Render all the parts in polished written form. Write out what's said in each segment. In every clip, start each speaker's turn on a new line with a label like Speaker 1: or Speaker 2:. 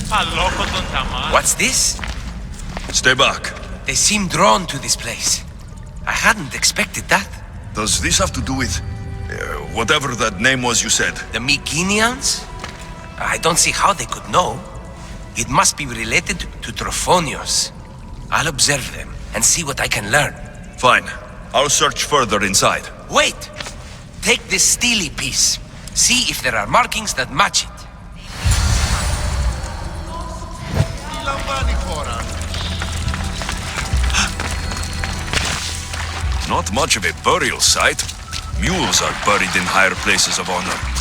Speaker 1: What's this?
Speaker 2: Stay back.
Speaker 1: They seem drawn to this place. I hadn't expected that.
Speaker 2: Does this have to do with... whatever that name was you said?
Speaker 1: The Mycenaeans? I don't see how they could know. It must be related to Trophonios. I'll observe them and see what I can learn.
Speaker 2: Fine. I'll search further inside.
Speaker 1: Wait! Take this steely piece. See if there are markings that match it.
Speaker 2: Not much of a burial site. Mules are buried in higher places of honor.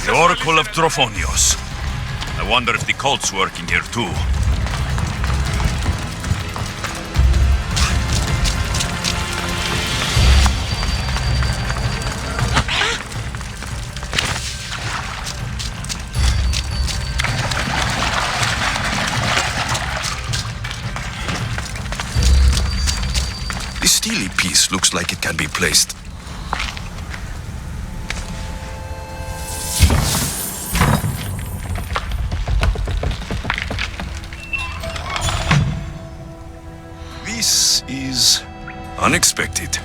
Speaker 2: The Oracle of Trophonios. I wonder if the cult's working here too. The steely piece looks like it can be placed. This is unexpected.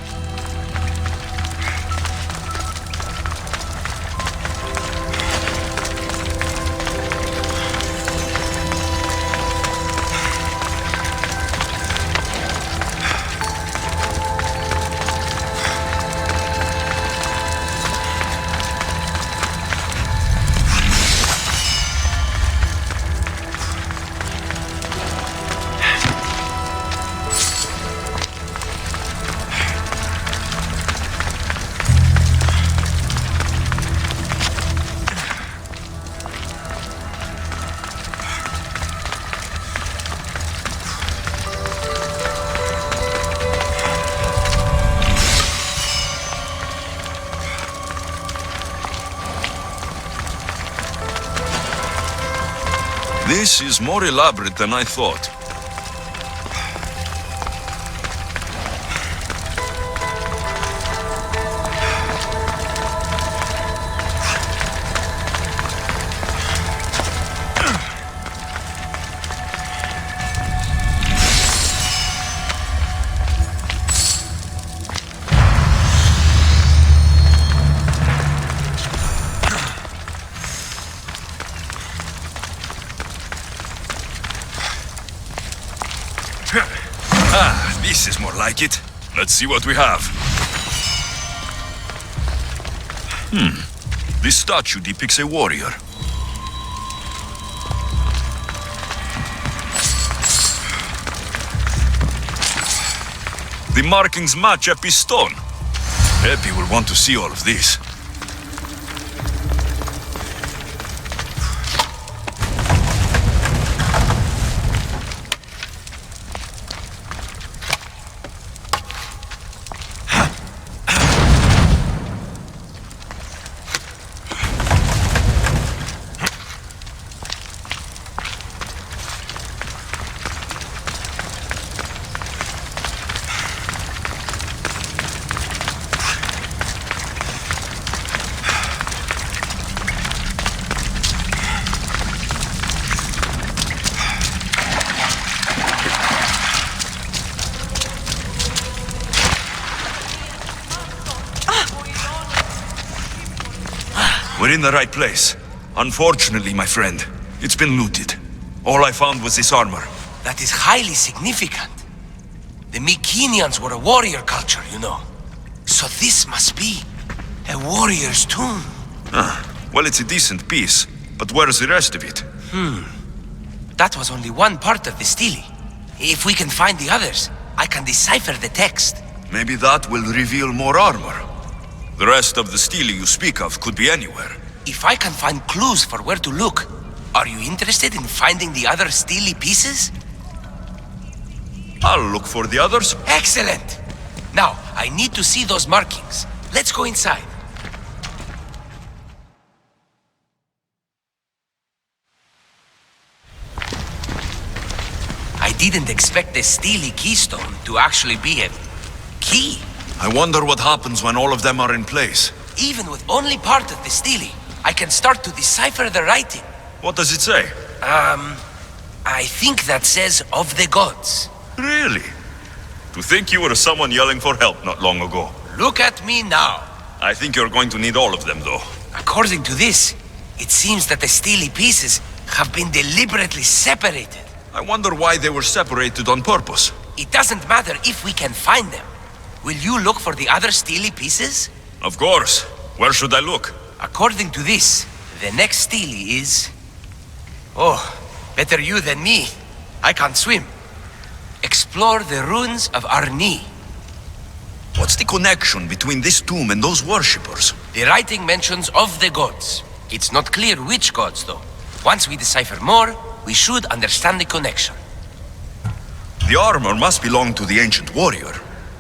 Speaker 2: This is more elaborate than I thought. This is more like it. Let's see what we have. This statue depicts a warrior. The markings match Epi's stone. Epi will want to see all of this. We're in the right place. Unfortunately, my friend, it's been looted. All I found was this armor.
Speaker 1: That is highly significant. The Mycenaeans were a warrior culture, you know. So this must be a warrior's tomb.
Speaker 2: Well, it's a decent piece, but where's the rest of it?
Speaker 1: That was only one part of the stele. If we can find the others, I can decipher the text.
Speaker 2: Maybe that will reveal more armor. The rest of the stele you speak of could be anywhere.
Speaker 1: If I can find clues for where to look, are you interested in finding the other stele pieces?
Speaker 2: I'll look for the others.
Speaker 1: Excellent! Now, I need to see those markings. Let's go inside. I didn't expect the stele keystone to actually be a key.
Speaker 2: I wonder what happens when all of them are in place.
Speaker 1: Even with only part of the stele, I can start to decipher the writing.
Speaker 2: What does it say?
Speaker 1: I think that says of the gods.
Speaker 2: Really? To think you were someone yelling for help not long ago.
Speaker 1: Look at me now.
Speaker 2: I think you're going to need all of them, though.
Speaker 1: According to this, it seems that the stele pieces have been deliberately separated.
Speaker 2: I wonder why they were separated on purpose.
Speaker 1: It doesn't matter if we can find them. Will you look for the other stele pieces?
Speaker 2: Of course. Where should I look?
Speaker 1: According to this, the next stele is... Oh, better you than me. I can't swim. Explore the ruins of Arni.
Speaker 2: What's the connection between this tomb and those worshippers?
Speaker 1: The writing mentions of the gods. It's not clear which gods, though. Once we decipher more, we should understand the connection.
Speaker 2: The armor must belong to the ancient warrior.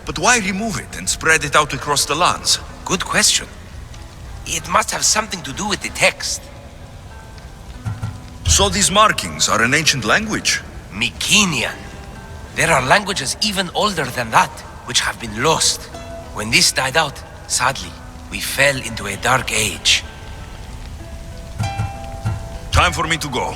Speaker 2: But why remove it and spread it out across the lands?
Speaker 1: Good question. It must have something to do with the text.
Speaker 2: So these markings are an ancient language?
Speaker 1: Mycenaean. There are languages even older than that, which have been lost. When this died out, sadly, we fell into a dark age.
Speaker 2: Time for me to go.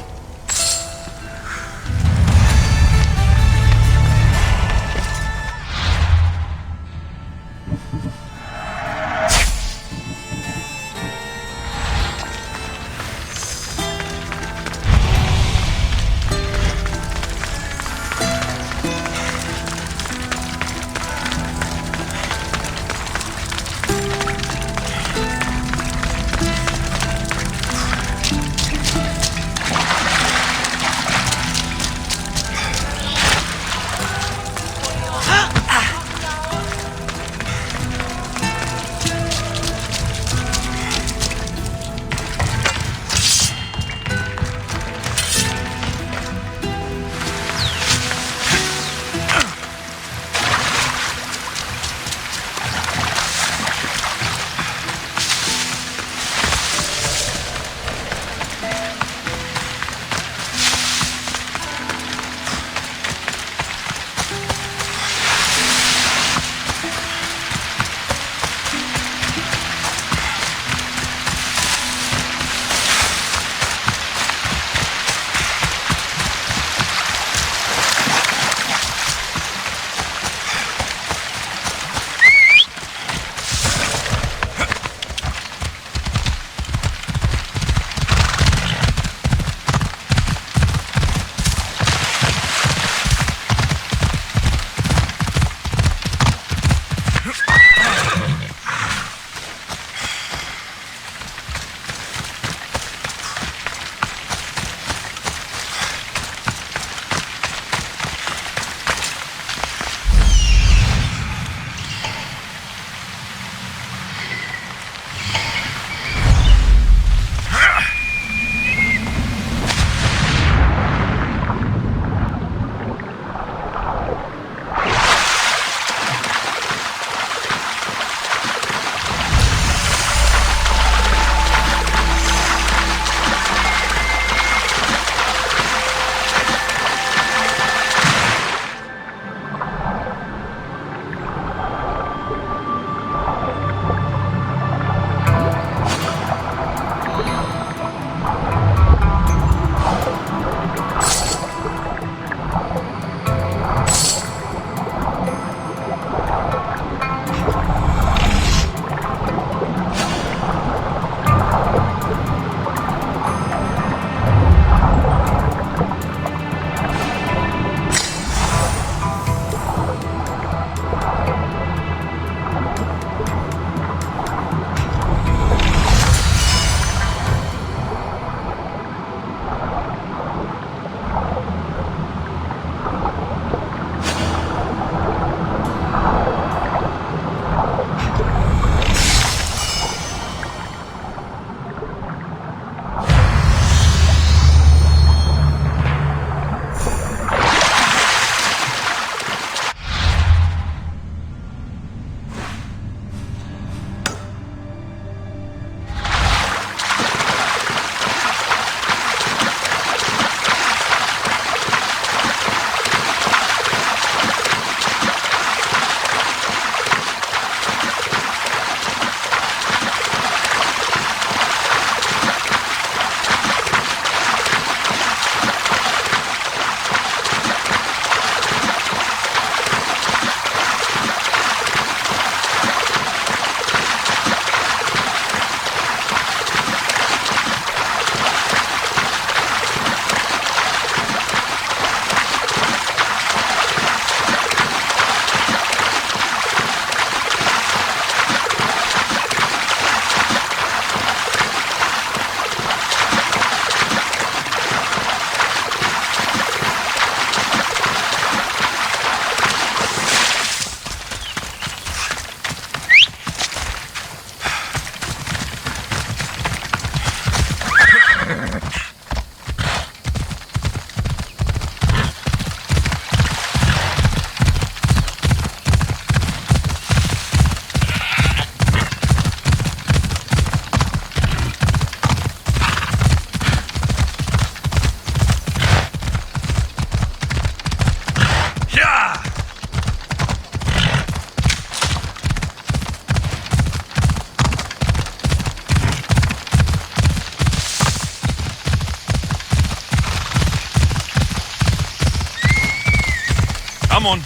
Speaker 2: Come on.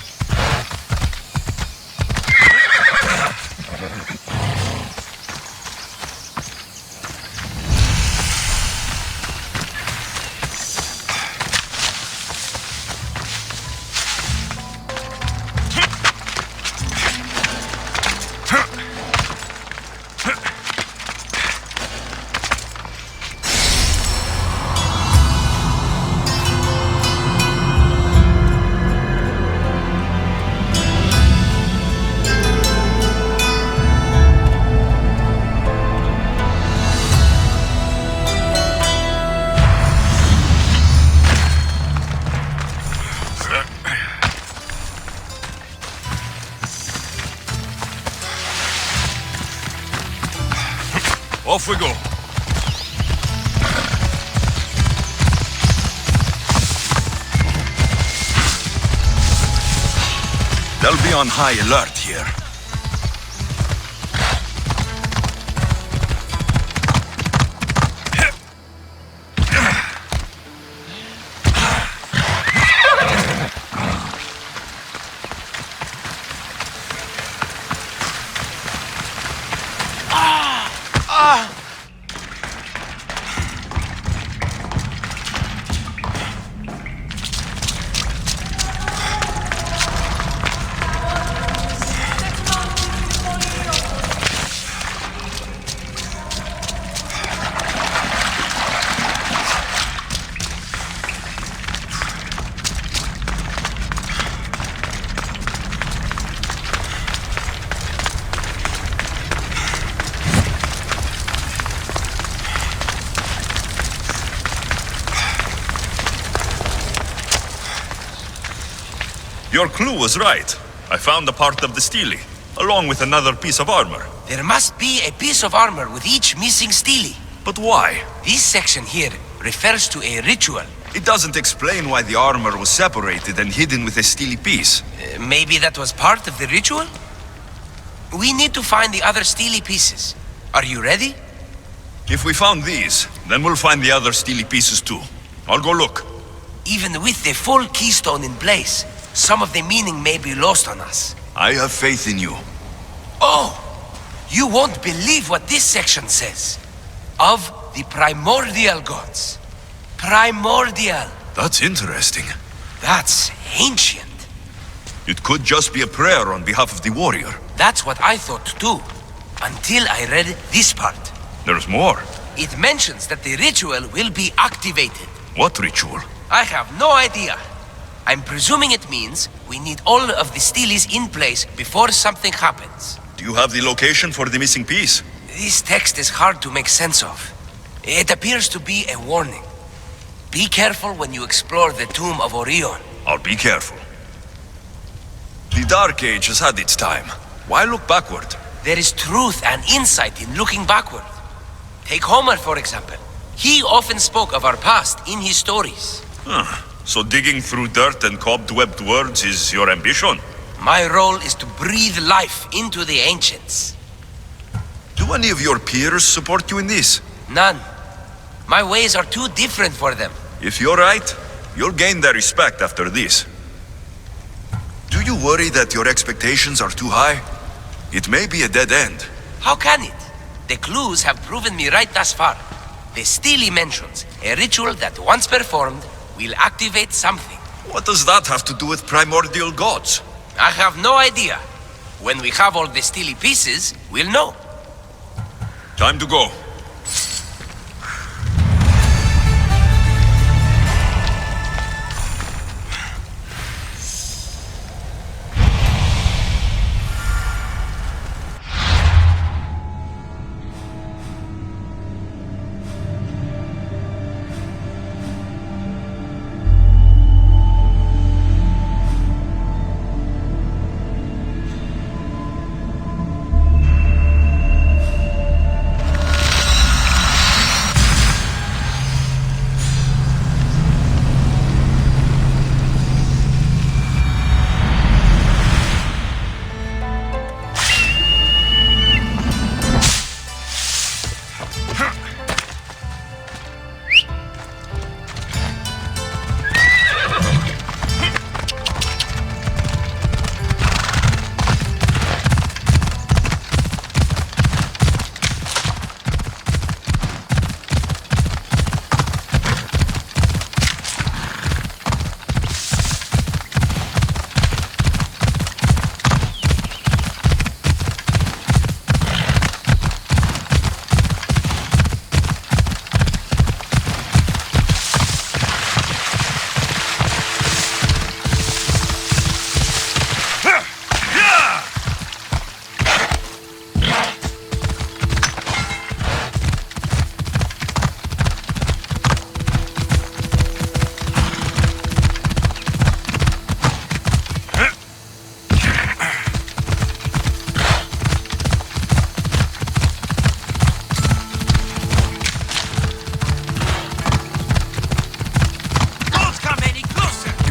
Speaker 2: Off we go. They'll be on high alert here. Your clue was right. I found a part of the stele, along with another piece of armor.
Speaker 1: There must be a piece of armor with each missing stele.
Speaker 2: But why?
Speaker 1: This section here refers to a ritual.
Speaker 2: It doesn't explain why the armor was separated and hidden with a stele piece.
Speaker 1: Maybe that was part of the ritual? We need to find the other stele pieces. Are you ready?
Speaker 2: If we found these, then we'll find the other stele pieces too. I'll go look.
Speaker 1: Even with the full keystone in place, some of the meaning may be lost on us.
Speaker 2: I have faith in you.
Speaker 1: Oh! You won't believe what this section says. Of the primordial gods. Primordial.
Speaker 2: That's interesting.
Speaker 1: That's ancient.
Speaker 2: It could just be a prayer on behalf of the warrior.
Speaker 1: That's what I thought too. Until I read this part.
Speaker 2: There's more.
Speaker 1: It mentions that the ritual will be activated.
Speaker 2: What ritual?
Speaker 1: I have no idea. I'm presuming it means we need all of the steles in place before something happens.
Speaker 2: Do you have the location for the missing piece?
Speaker 1: This text is hard to make sense of. It appears to be a warning. Be careful when you explore the tomb of Orion.
Speaker 2: I'll be careful. The Dark Age has had its time. Why look backward?
Speaker 1: There is truth and insight in looking backward. Take Homer, for example. He often spoke of our past in his stories.
Speaker 2: So digging through dirt and cobwebbed words is your ambition?
Speaker 1: My role is to breathe life into the ancients.
Speaker 2: Do any of your peers support you in this?
Speaker 1: None. My ways are too different for them.
Speaker 2: If you're right, you'll gain their respect after this. Do you worry that your expectations are too high? It may be a dead end.
Speaker 1: How can it? The clues have proven me right thus far. The stele mentions a ritual that once performed will activate something.
Speaker 2: What does that have to do with primordial gods?
Speaker 1: I have no idea. When we have all the stele pieces, we'll know.
Speaker 2: Time to go.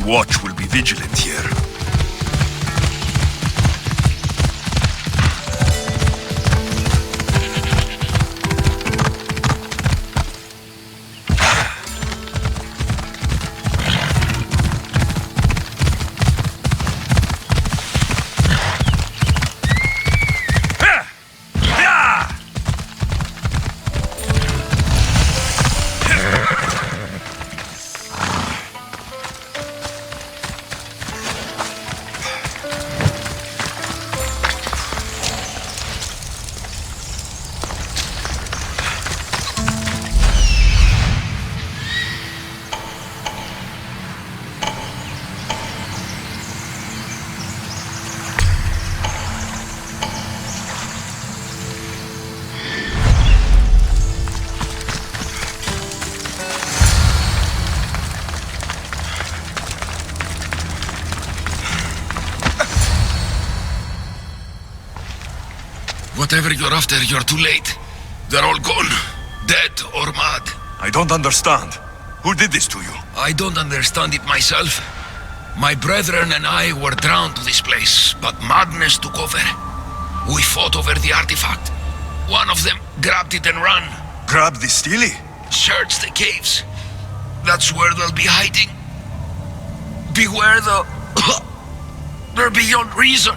Speaker 2: watch will be vigilant here.
Speaker 3: Whatever you're after, you're too late. They're all gone. Dead or mad.
Speaker 2: I don't understand. Who did this to you?
Speaker 3: I don't understand it myself. My brethren and I were drawn to this place, but madness took over. We fought over the artifact. One of them grabbed it and ran.
Speaker 2: Grab the stele?
Speaker 3: Search the caves. That's where they'll be hiding. Beware the... They're beyond reason.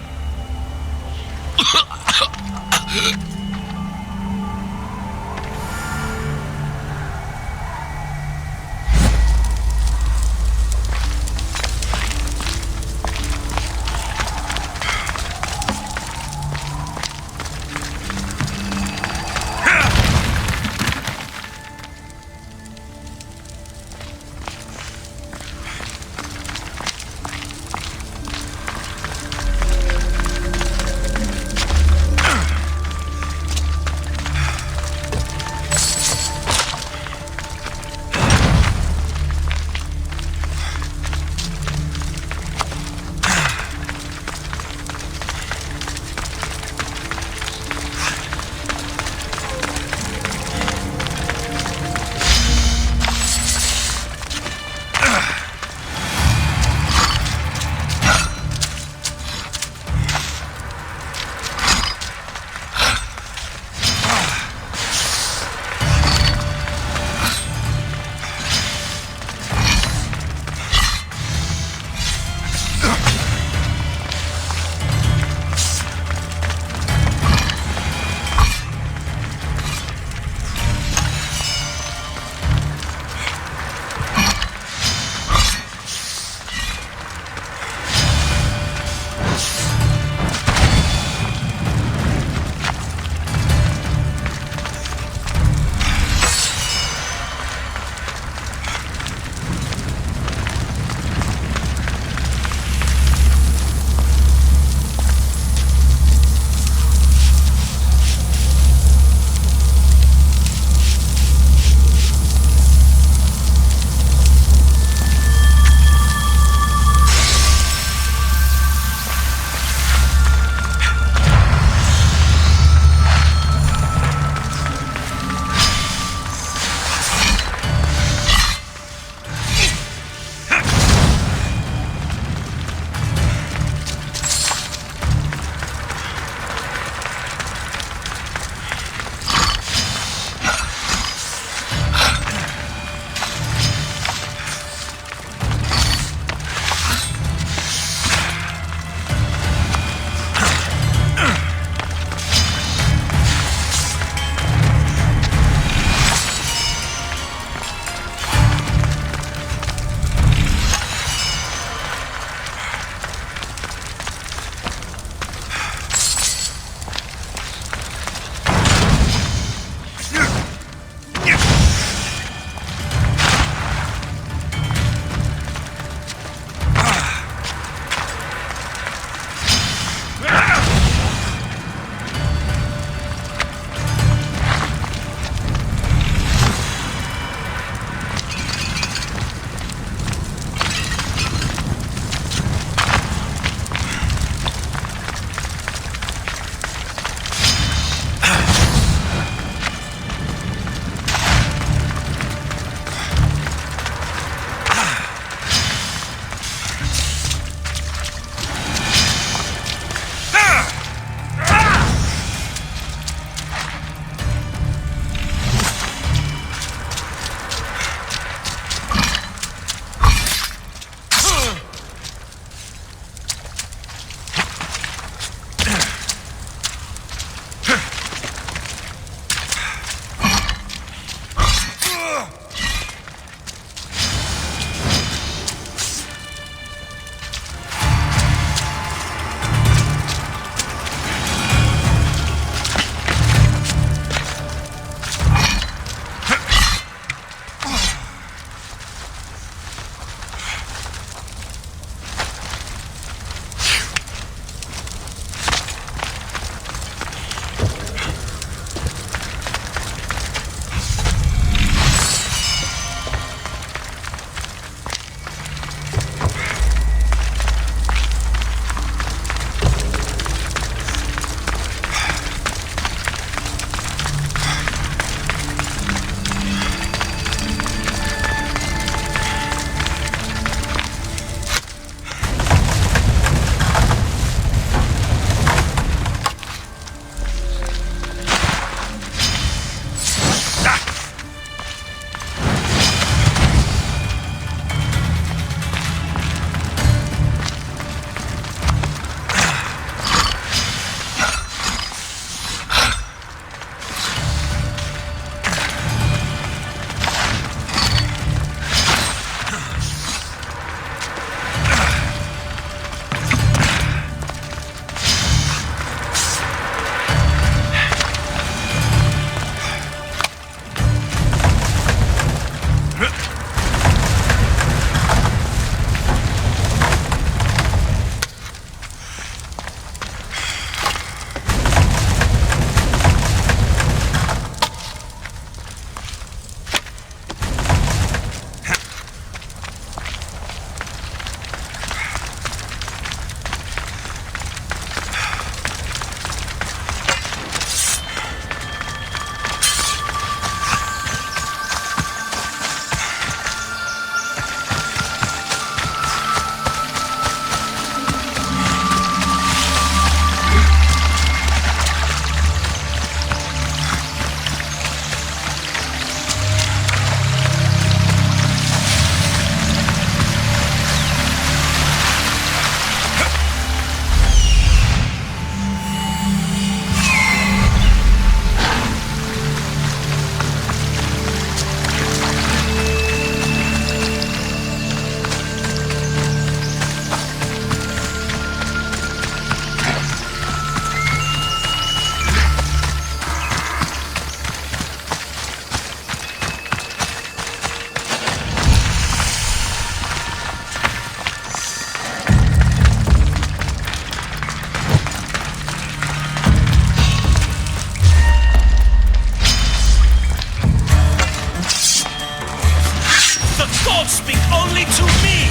Speaker 4: Gods speak only to me!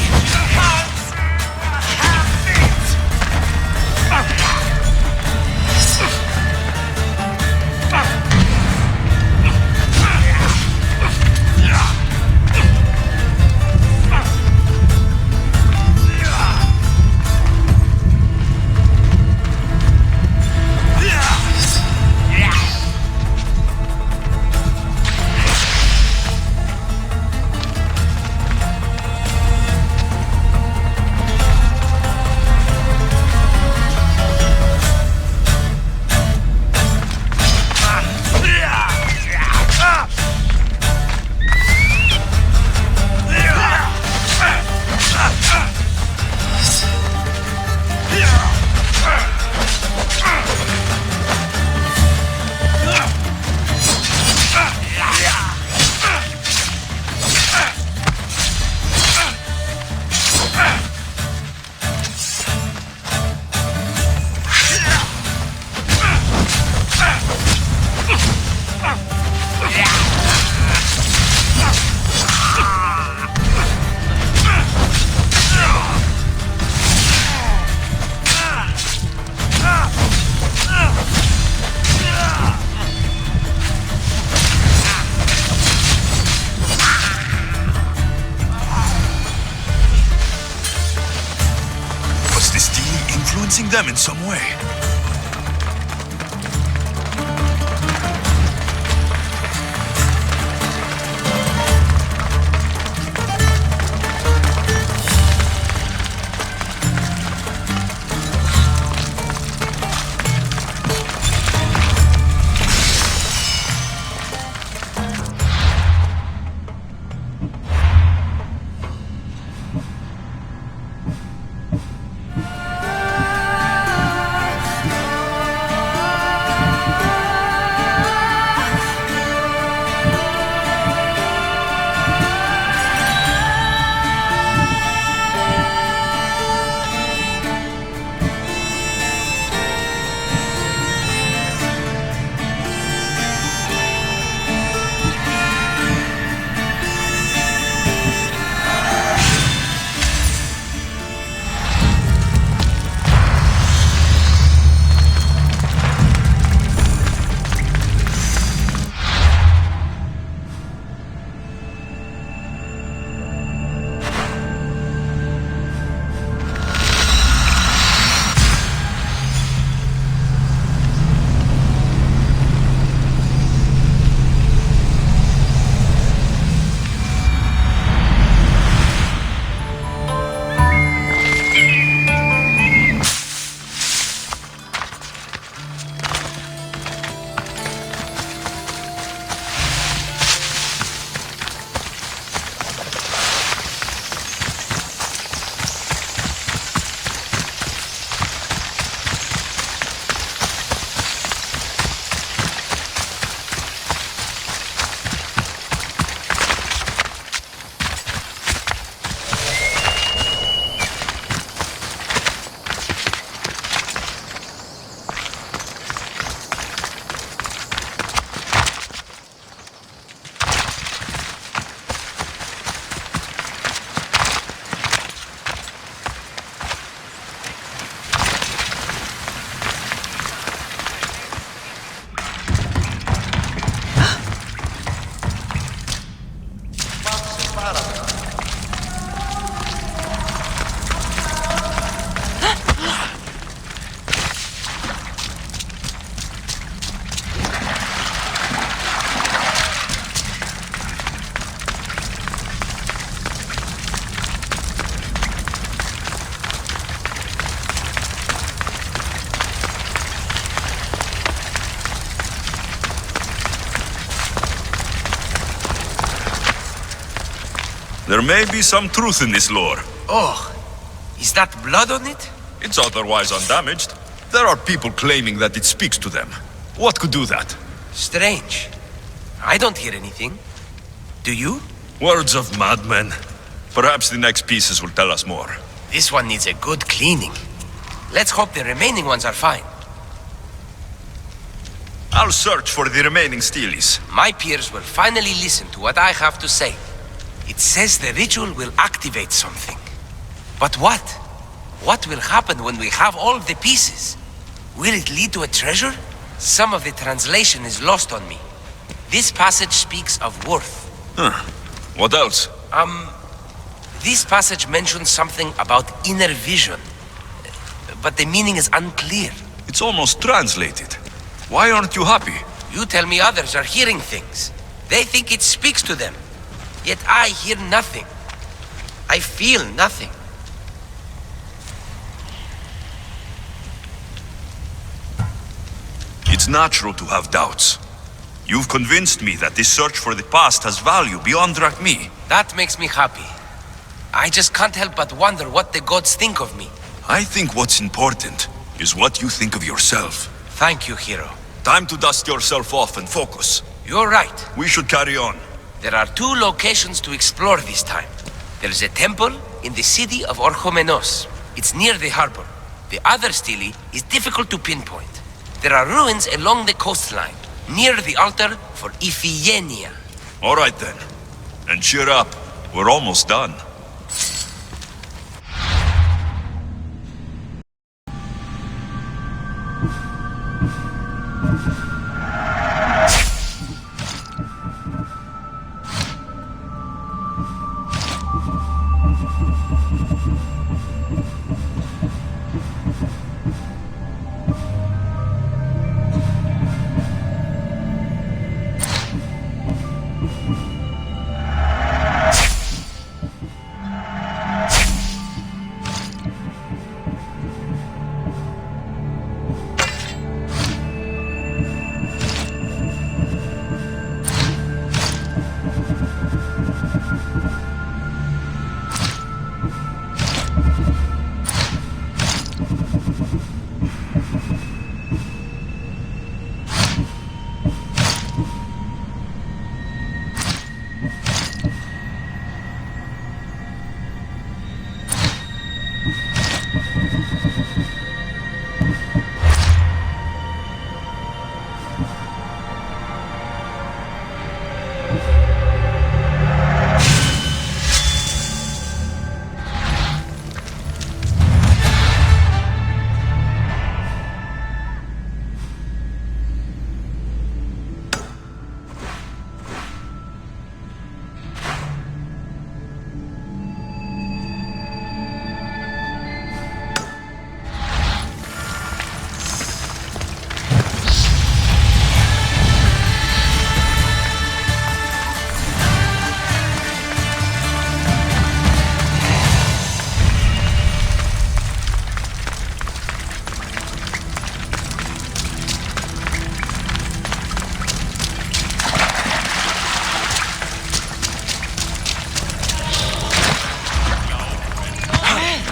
Speaker 4: Hands have it!
Speaker 2: Them in some way. There may be some truth in this lore.
Speaker 1: Oh, is that blood on it?
Speaker 2: It's otherwise undamaged. There are people claiming that it speaks to them. What could do that?
Speaker 1: Strange. I don't hear anything. Do you?
Speaker 2: Words of madmen. Perhaps the next pieces will tell us more.
Speaker 1: This one needs a good cleaning. Let's hope the remaining ones are fine.
Speaker 2: I'll search for the remaining steelies.
Speaker 1: My peers will finally listen to what I have to say. It says the ritual will activate something. But what? What will happen when we have all of the pieces? Will it lead to a treasure? Some of the translation is lost on me. This passage speaks of worth.
Speaker 2: Huh. What else?
Speaker 1: This passage mentions something about inner vision. But the meaning is unclear.
Speaker 2: It's almost translated. Why aren't you happy?
Speaker 1: You tell me others are hearing things. They think it speaks to them. Yet I hear nothing. I feel nothing.
Speaker 2: It's natural to have doubts. You've convinced me that this search for the past has value beyond Drachmi.
Speaker 1: That makes me happy. I just can't help but wonder what the gods think of me.
Speaker 2: I think what's important is what you think of yourself.
Speaker 1: Thank you, hero.
Speaker 2: Time to dust yourself off and focus.
Speaker 1: You're right.
Speaker 2: We should carry on.
Speaker 1: There are 2 locations to explore this time. There's a temple in the city of Orchomenos. It's near the harbor. The other stele is difficult to pinpoint. There are ruins along the coastline, near the altar for Iphigenia.
Speaker 2: All right then. And cheer up. We're almost done.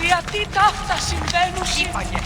Speaker 4: Γιατί τα αυτά συμβαίνουν είπαγε.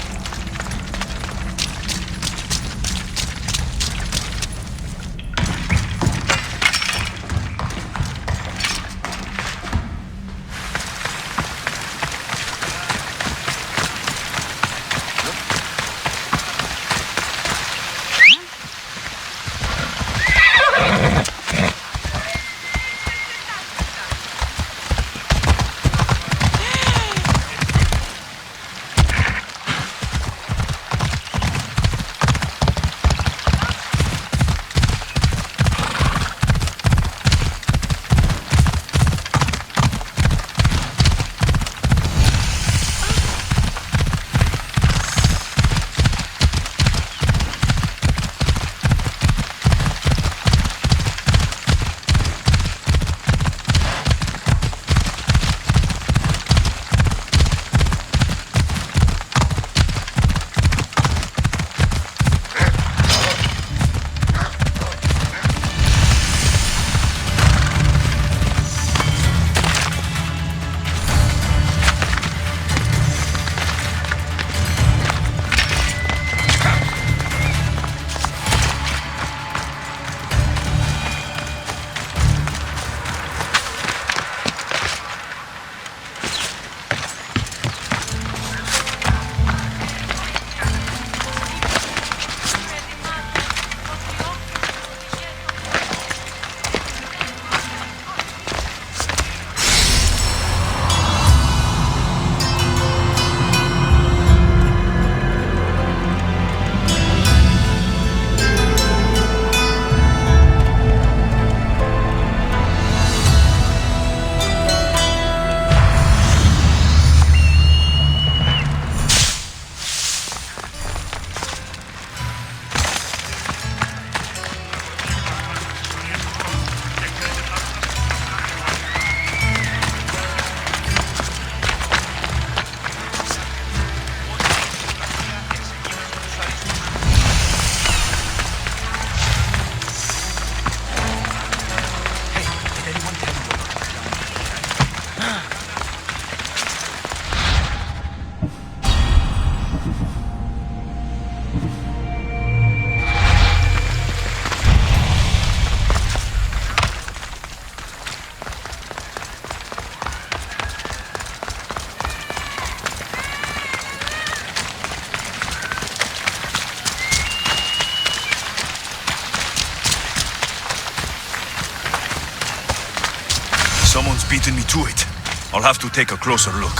Speaker 2: Someone's beaten me to it. I'll have to take a closer look.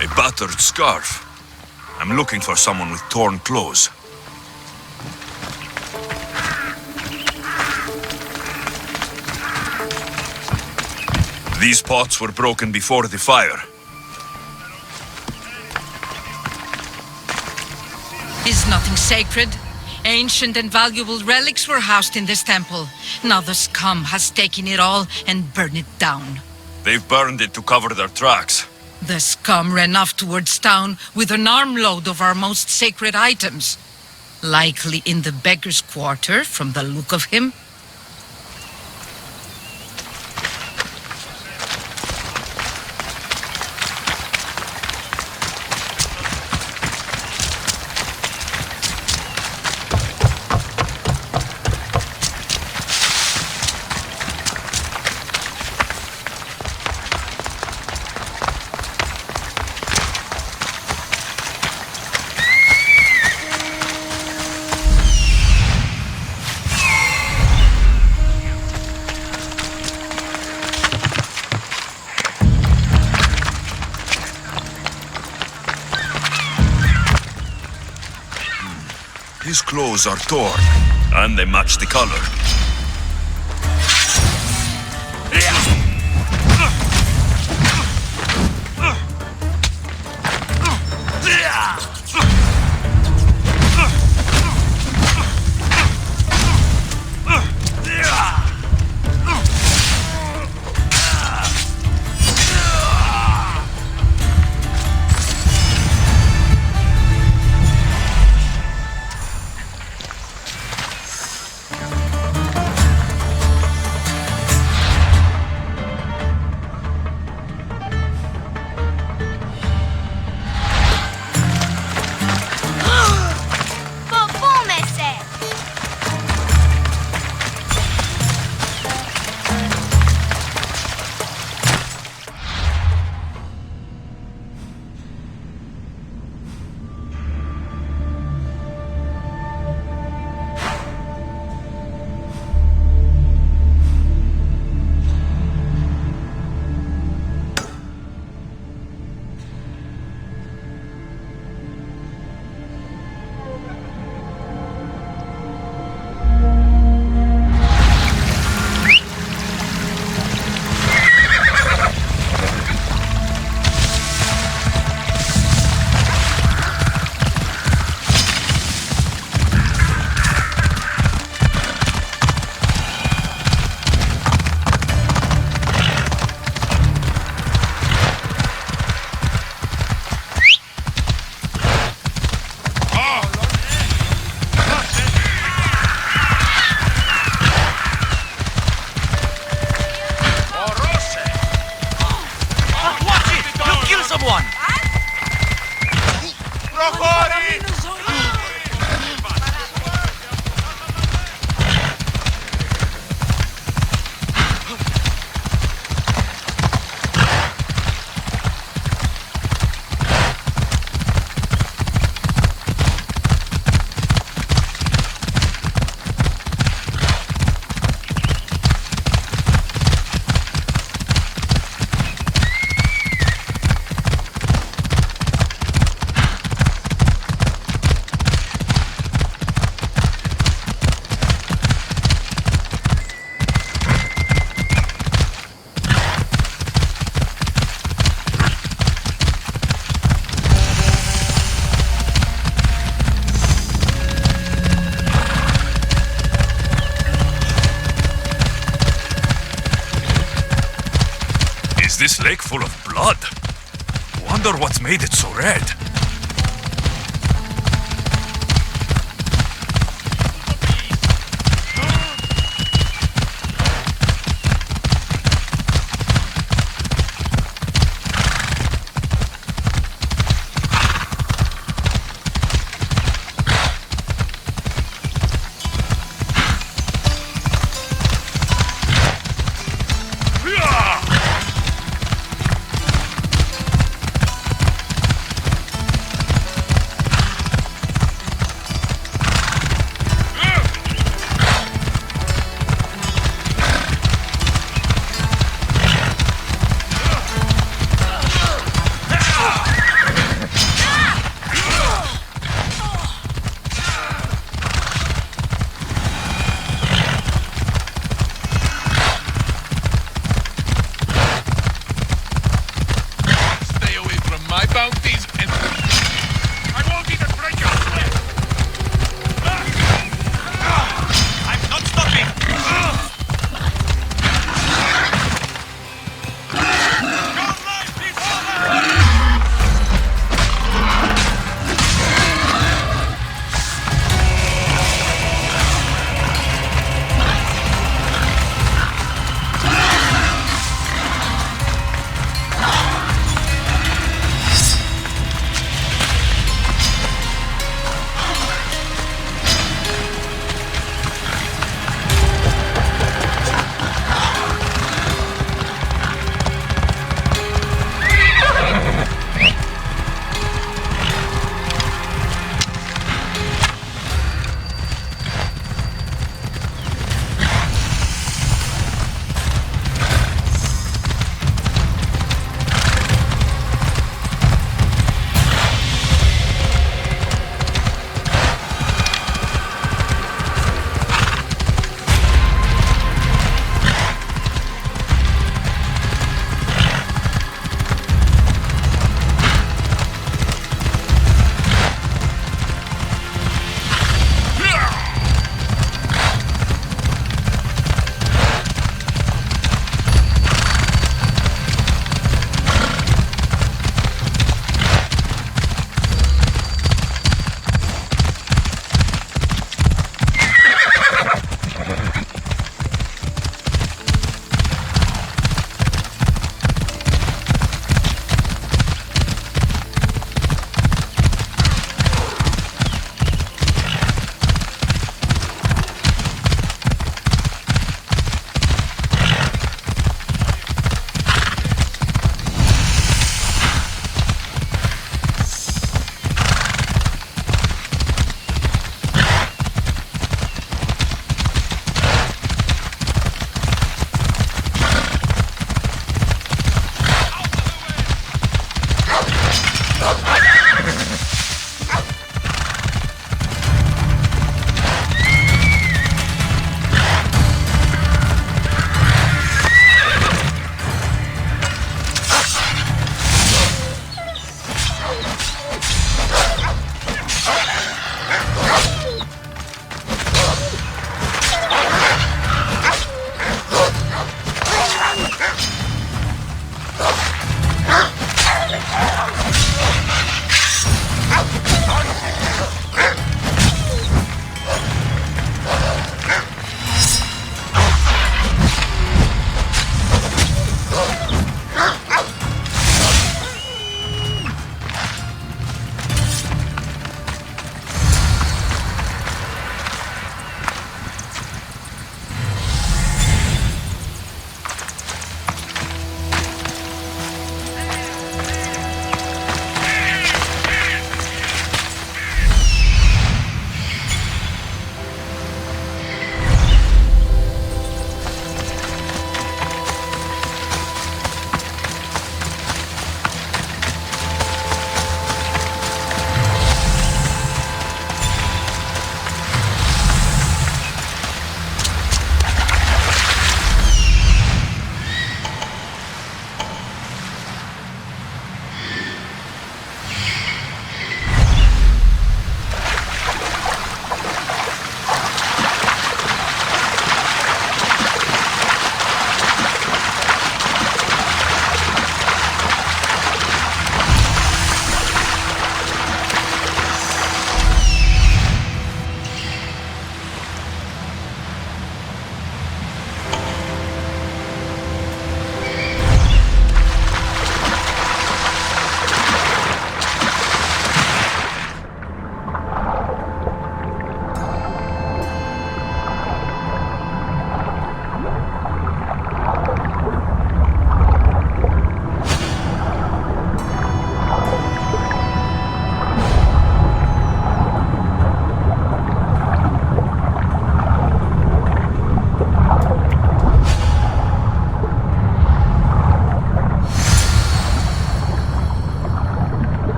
Speaker 2: A battered scarf. I'm looking for someone with torn clothes. These pots were broken before the fire.
Speaker 5: Is nothing sacred? Ancient and valuable relics were housed in this temple. Now the scum has taken it all and burned it down.
Speaker 2: They've burned it to cover their tracks.
Speaker 5: The scum ran off towards town with an armload of our most sacred items. Likely in the beggar's quarter, from the look of him.
Speaker 2: His clothes are torn, and they match the color. This lake full of blood? Wonder what's made it so red.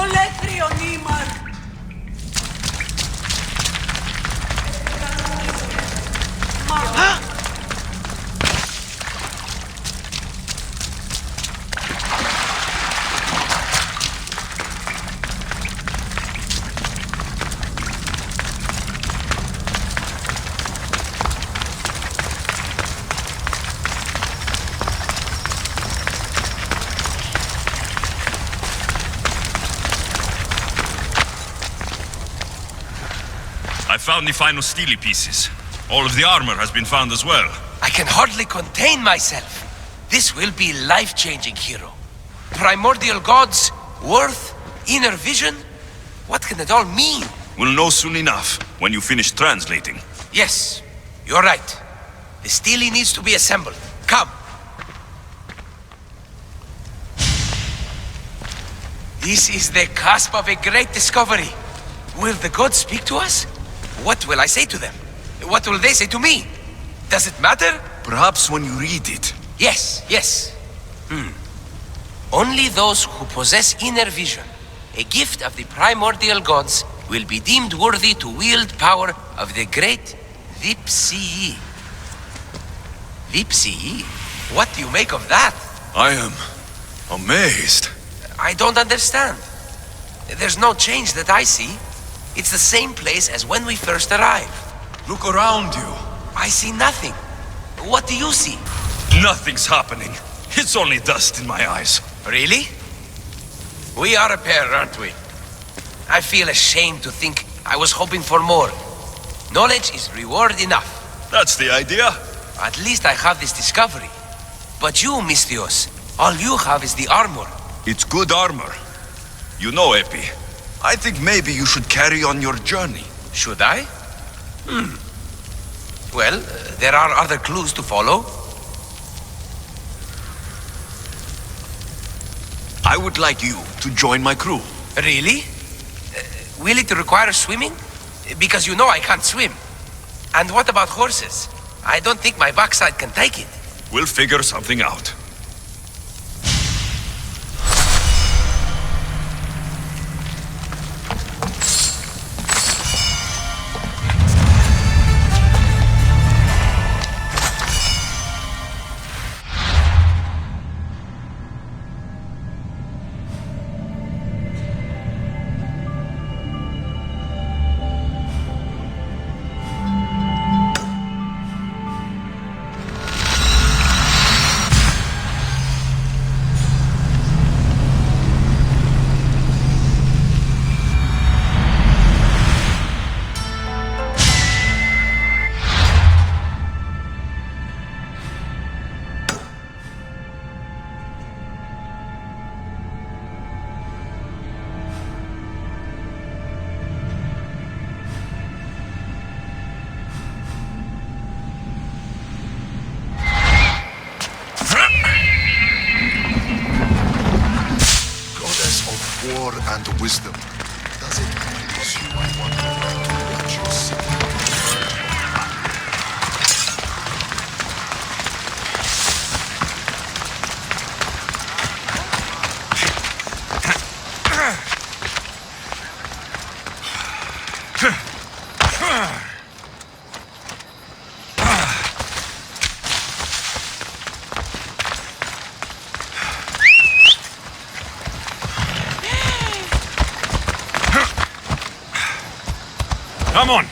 Speaker 6: Ολέθριο νήμαρ.
Speaker 2: I found the final steely pieces. All of the armor has been found as well.
Speaker 1: I can hardly contain myself. This will be life-changing, hero. Primordial gods, worth, inner vision. What can it all mean?
Speaker 2: We'll know soon enough, when you finish translating.
Speaker 1: Yes, you're right. The stele needs to be assembled. Come. This is the cusp of a great discovery. Will the gods speak to us? What will I say to them? What will they say to me? Does it matter?
Speaker 2: Perhaps when you read it.
Speaker 1: Yes. Only those who possess inner vision, a gift of the primordial gods, will be deemed worthy to wield power of the great Vipsii. Vipsii? What do you make of that?
Speaker 2: I am amazed.
Speaker 1: I don't understand. There's no change that I see. It's the same place as when we first arrived.
Speaker 2: Look around you.
Speaker 1: I see nothing. What do you see?
Speaker 2: Nothing's happening. It's only dust in my eyes.
Speaker 1: Really? We are a pair, aren't we? I feel ashamed to think I was hoping for more. Knowledge is reward enough.
Speaker 2: That's the idea.
Speaker 1: At least I have this discovery. But you, Misthios, all you have is the armor.
Speaker 2: It's good armor. You know, Epi, I think maybe you should carry on your journey.
Speaker 1: Should I? Well, there are other clues to follow.
Speaker 2: I would like you to join my crew.
Speaker 1: Really? Will it require swimming? Because you know I can't swim. And what about horses? I don't think my backside can take it.
Speaker 2: We'll figure something out.
Speaker 7: War and wisdom. Does it please you, I wonder, to watch your city
Speaker 2: Come on!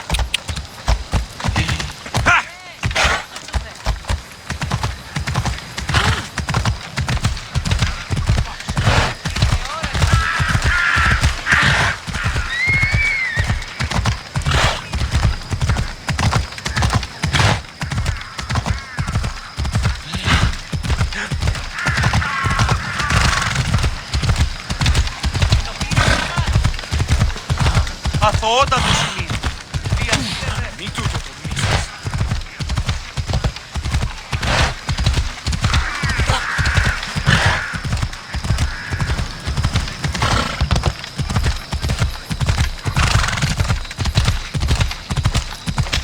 Speaker 4: Αθωότατο σημείο.
Speaker 2: Μην τούτο το μίσος.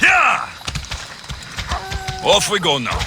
Speaker 2: Yeah! Off we go now.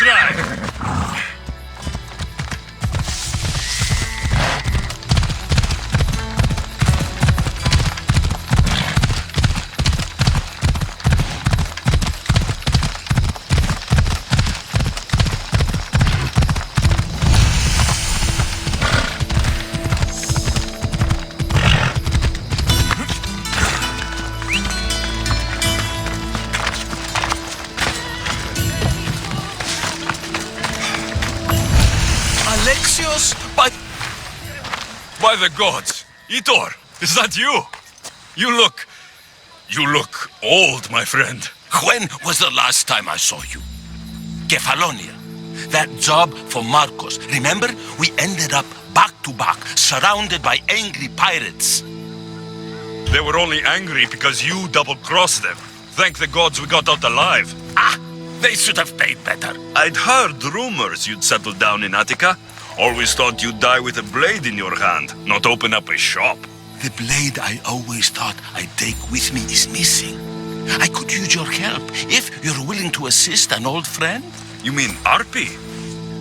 Speaker 2: That's right. By the gods! Itor, is that you? You look old, my friend.
Speaker 3: When was the last time I saw you? Kefalonia. That job for Marcos. Remember? We ended up back to back, surrounded by angry pirates.
Speaker 2: They were only angry because you double-crossed them. Thank the gods we got out alive.
Speaker 3: Ah! They should have paid better.
Speaker 2: I'd heard rumors you'd settled down in Attica. Always thought you'd die with a blade in your hand, not open up a shop.
Speaker 3: The blade I always thought I'd take with me is missing. I could use your help, if you're willing to assist an old friend.
Speaker 2: You mean Arpi?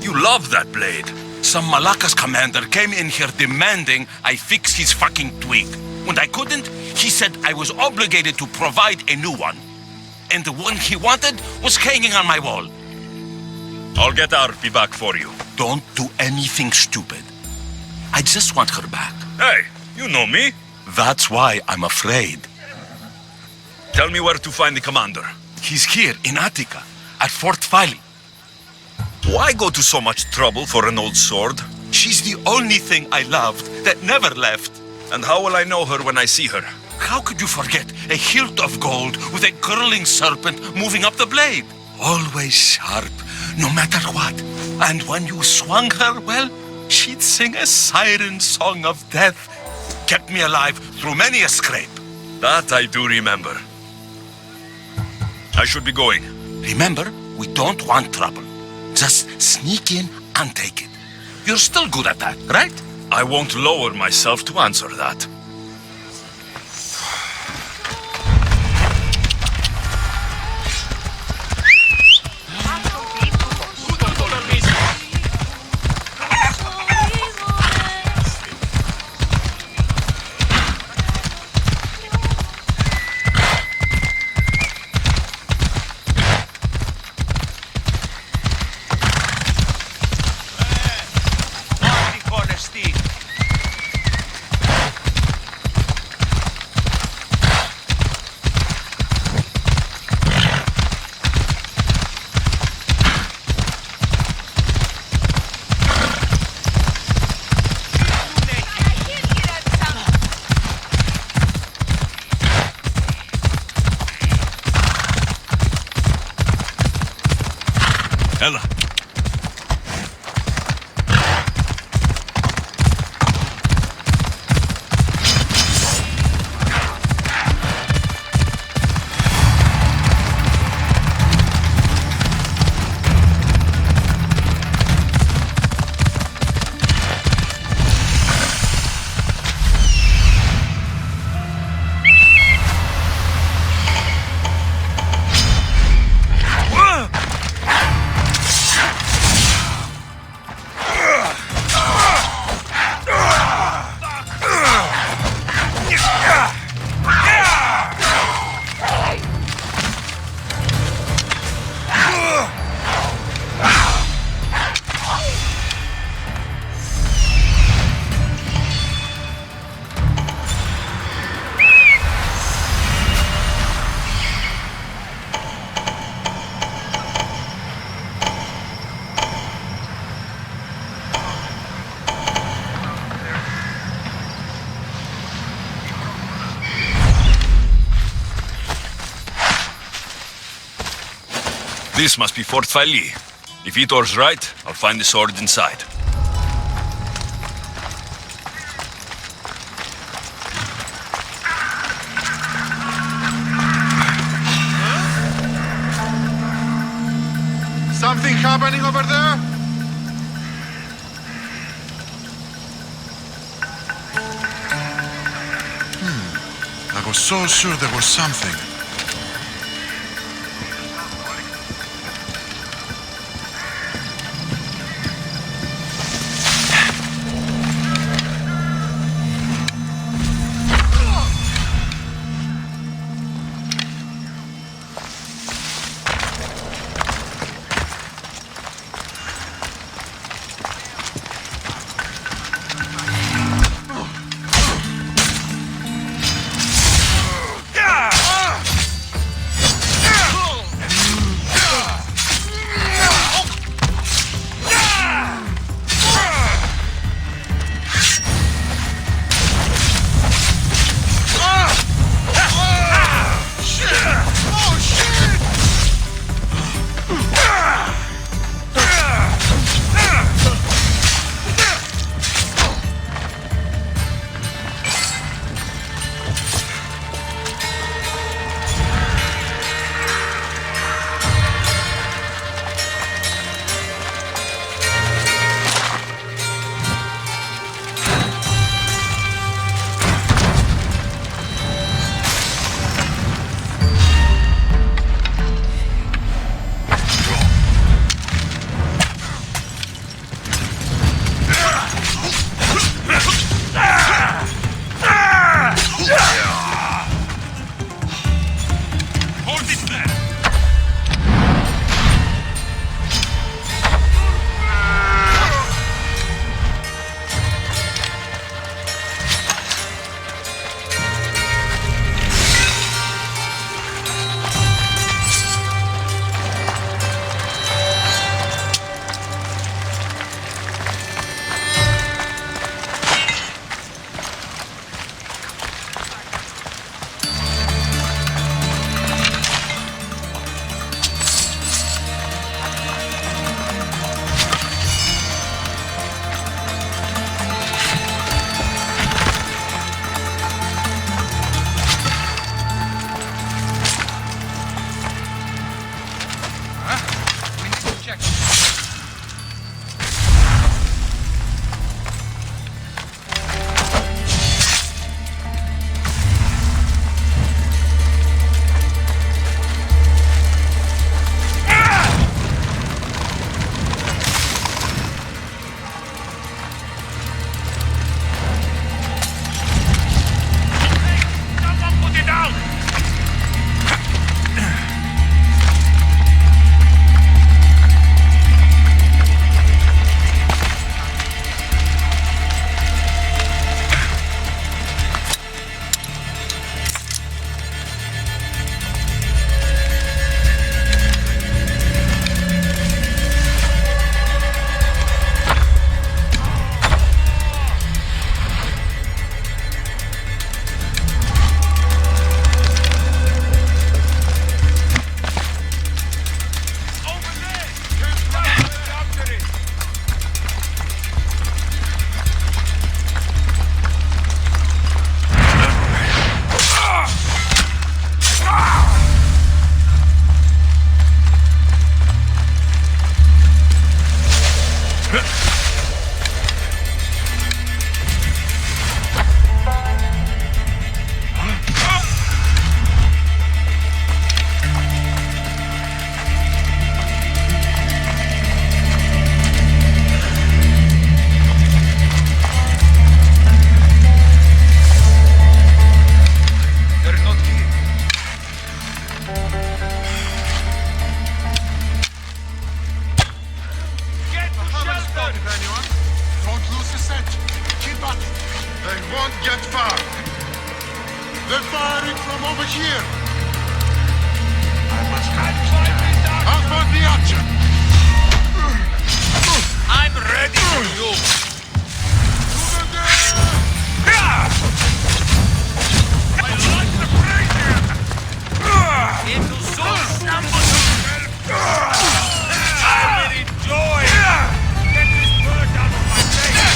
Speaker 2: You love that blade.
Speaker 3: Some Malacca's commander came in here demanding I fix his fucking twig. When I couldn't, he said I was obligated to provide a new one. And the one he wanted was hanging on my wall.
Speaker 2: I'll get Arpi back for you.
Speaker 3: Don't do anything stupid. I just want her back.
Speaker 2: Hey, you know me.
Speaker 3: That's why I'm afraid.
Speaker 2: Tell me where to find the commander.
Speaker 3: He's here in Attica, at Fort Phyle.
Speaker 2: Why go to so much trouble for an old sword?
Speaker 3: She's the only thing I loved that never left.
Speaker 2: And how will I know her when I see her?
Speaker 3: How could you forget a hilt of gold with a curling serpent moving up the blade? Always sharp, no matter what. And when you swung her, well, she'd sing a siren song of death. Kept me alive through many a scrape.
Speaker 2: That I do remember. I should be going.
Speaker 3: Remember, we don't want trouble. Just sneak in and take it. You're still good at that, right?
Speaker 2: I won't lower myself to answer that.
Speaker 3: Ella.
Speaker 2: This must be Fort Phyle. If Itor's right, I'll find the sword inside.
Speaker 7: Something happening over there? I was so sure there was something. anyone. Don't lose the scent. Keep up. They won't get far. They're firing from over here. I must go. I'll find the archer.
Speaker 4: I'm ready for you. I like the brazier. Into soul shambles. I will enjoy. Get this bird out of my face.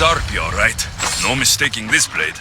Speaker 2: Arpy, all right? No mistaking this blade.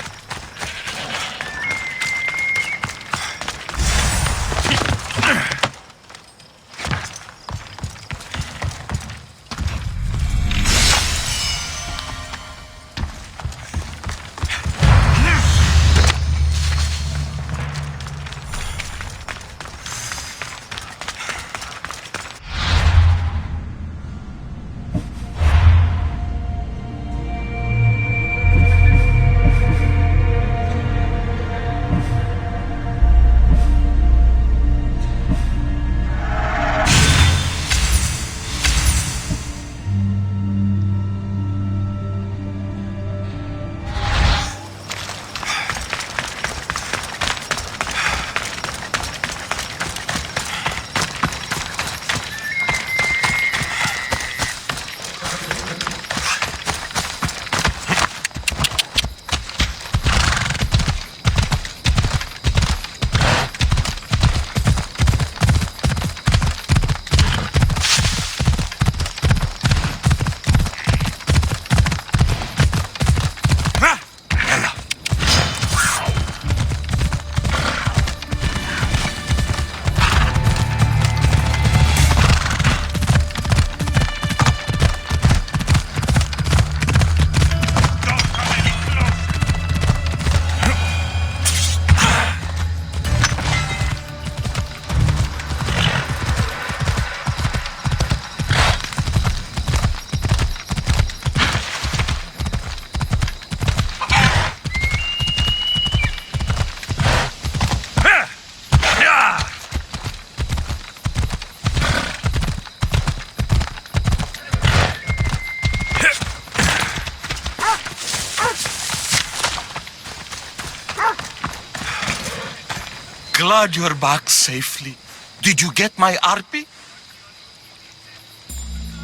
Speaker 3: Glad you're back safely. Did you get my Arpi?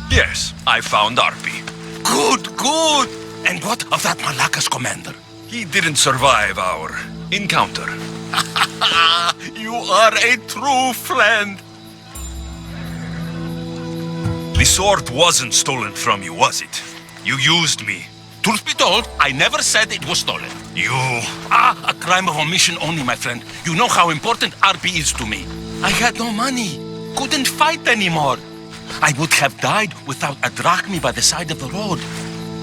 Speaker 2: Yes, I found Arpi.
Speaker 3: Good, good. And what of that Malacca's commander?
Speaker 2: He didn't survive our encounter.
Speaker 3: You are a true friend.
Speaker 2: The sword wasn't stolen from you, was it? You used me.
Speaker 3: Truth be told, I never said it was stolen.
Speaker 2: You...
Speaker 3: A crime of omission only, my friend. You know how important Arpi is to me. I had no money. Couldn't fight anymore. I would have died without a drachmi by the side of the road.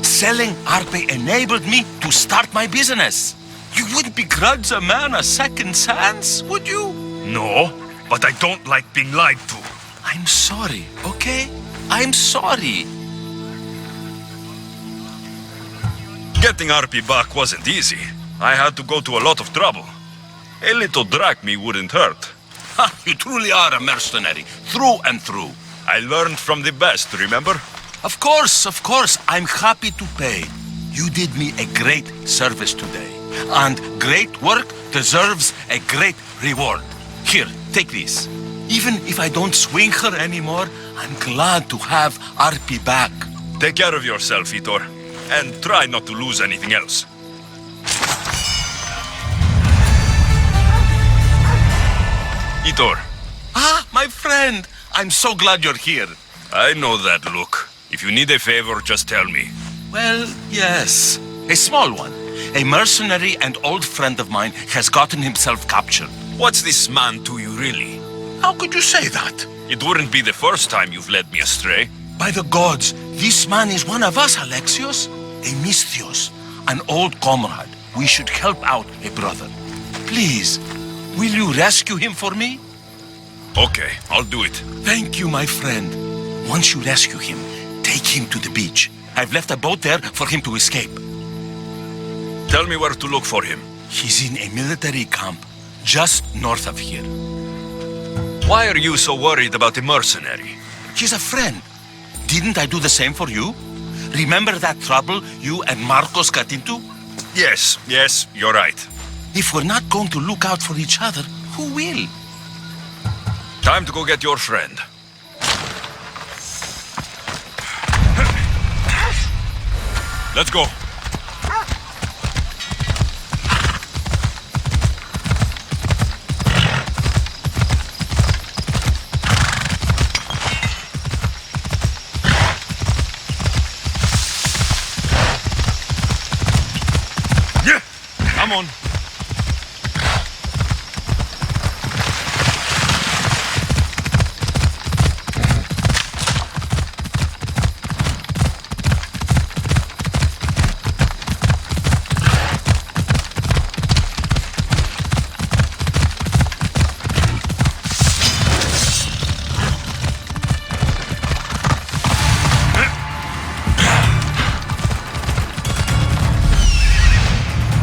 Speaker 3: Selling Arpi enabled me to start my business. You wouldn't begrudge a man a second chance, would you?
Speaker 2: No, but I don't like being lied to.
Speaker 3: I'm sorry, okay? I'm sorry.
Speaker 2: Getting Arpi back wasn't easy. I had to go to a lot of trouble. A little drachmi wouldn't hurt.
Speaker 3: Ha, you truly are a mercenary, through and through.
Speaker 2: I learned from the best, remember?
Speaker 3: Of course, I'm happy to pay. You did me a great service today. And great work deserves a great reward. Here, take this. Even if I don't swing her anymore, I'm glad to have Arpi back.
Speaker 2: Take care of yourself, Itor. And try not to lose anything else. Itor.
Speaker 3: Ah, my friend. I'm so glad you're here.
Speaker 2: I know that look. If you need a favor, just tell me.
Speaker 3: Well, yes. A small one. A mercenary and old friend of mine has gotten himself captured.
Speaker 2: What's this man to you, really?
Speaker 3: How could you say that?
Speaker 2: It wouldn't be the first time you've led me astray.
Speaker 3: By the gods, this man is one of us, Alexios. A Misthios, an old comrade. We should help out a brother. Please, will you rescue him for me?
Speaker 2: Okay, I'll do it.
Speaker 3: Thank you, my friend. Once you rescue him, take him to the beach. I've left a boat there for him to escape.
Speaker 2: Tell me where to look for him.
Speaker 3: He's in a military camp just north of here.
Speaker 2: Why are you so worried about a mercenary?
Speaker 3: He's a friend. Didn't I do the same for you? Remember that trouble you and Marcos got into?
Speaker 2: Yes, you're right.
Speaker 3: If we're not going to look out for each other, who will?
Speaker 2: Time to go get your friend. Let's go.
Speaker 3: on.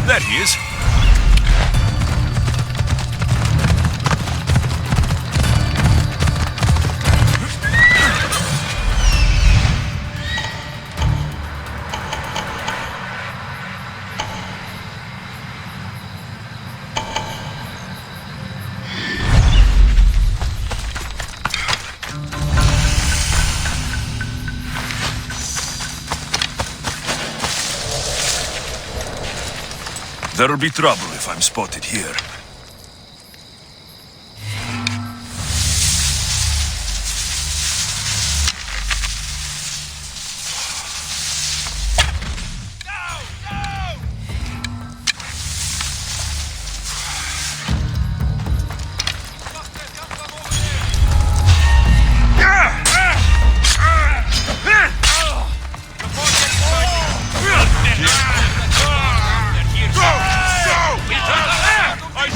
Speaker 2: There he is. There'll be trouble if I'm spotted here.
Speaker 4: I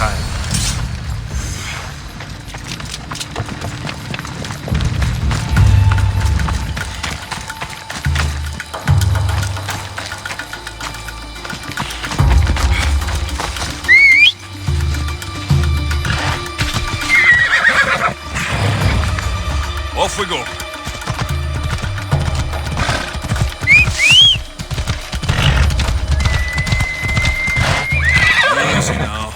Speaker 6: time.
Speaker 2: Off we go.
Speaker 6: Easy now.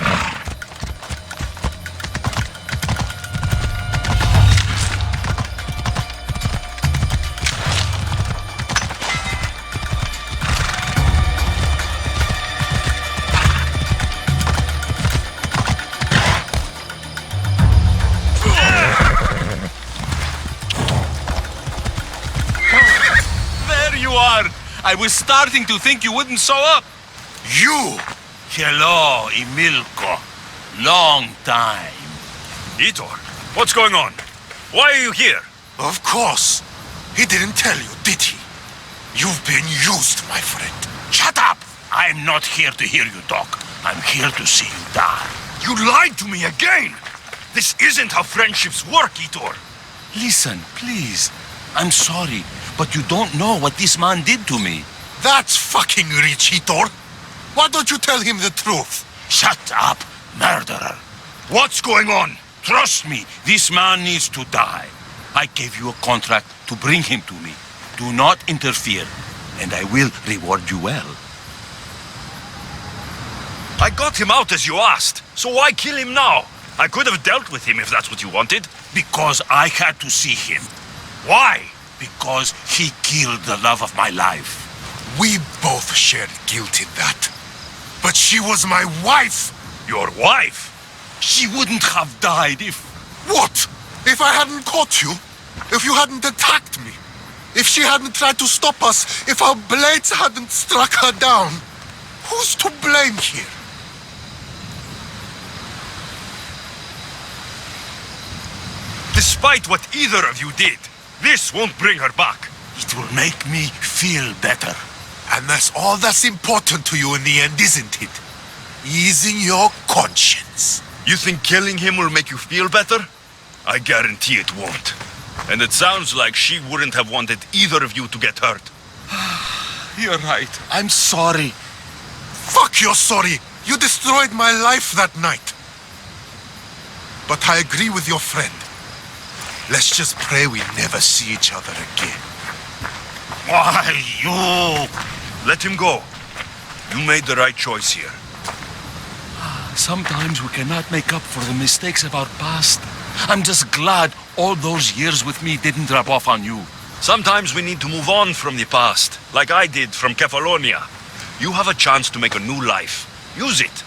Speaker 3: There you are! I was starting to think you wouldn't show up.
Speaker 4: You!
Speaker 3: Hello, Emilko. Long time.
Speaker 2: Itor, what's going on? Why are you here?
Speaker 4: Of course. He didn't tell you, did he? You've been used, my friend.
Speaker 3: Shut up! I'm not here to hear you talk. I'm here to see you die.
Speaker 2: You lied to me again! This isn't how friendships work, Itor.
Speaker 3: Listen, please. I'm sorry, but you don't know what this man did to me.
Speaker 4: That's fucking rich, Hitor. Why don't you tell him the truth?
Speaker 3: Shut up, murderer.
Speaker 2: What's going on?
Speaker 3: Trust me, this man needs to die. I gave you a contract to bring him to me. Do not interfere, and I will reward you well.
Speaker 2: I got him out as you asked, so why kill him now? I could have dealt with him if that's what you wanted.
Speaker 3: Because I had to see him.
Speaker 2: Why?
Speaker 3: Because he killed the love of my life.
Speaker 4: We both shared guilt in that. But she was my wife!
Speaker 2: Your wife?
Speaker 3: She wouldn't have died if...
Speaker 4: What? If I hadn't caught you? If you hadn't attacked me? If she hadn't tried to stop us? If our blades hadn't struck her down? Who's to blame here?
Speaker 2: Despite what either of you did, this won't bring her back.
Speaker 3: It will make me feel better.
Speaker 4: And that's all that's important to you in the end, isn't it? Easing your conscience.
Speaker 2: You think killing him will make you feel better? I guarantee it won't. And it sounds like she wouldn't have wanted either of you to get hurt.
Speaker 3: You're right. I'm sorry.
Speaker 4: Fuck you're sorry! You destroyed my life that night. But I agree with your friend. Let's just pray we never see each other again.
Speaker 3: Why, you...
Speaker 2: Let him go. You made the right choice here.
Speaker 3: Sometimes we cannot make up for the mistakes of our past. I'm just glad all those years with me didn't rub off on you.
Speaker 2: Sometimes we need to move on from the past, like I did from Kefalonia. You have a chance to make a new life. Use it.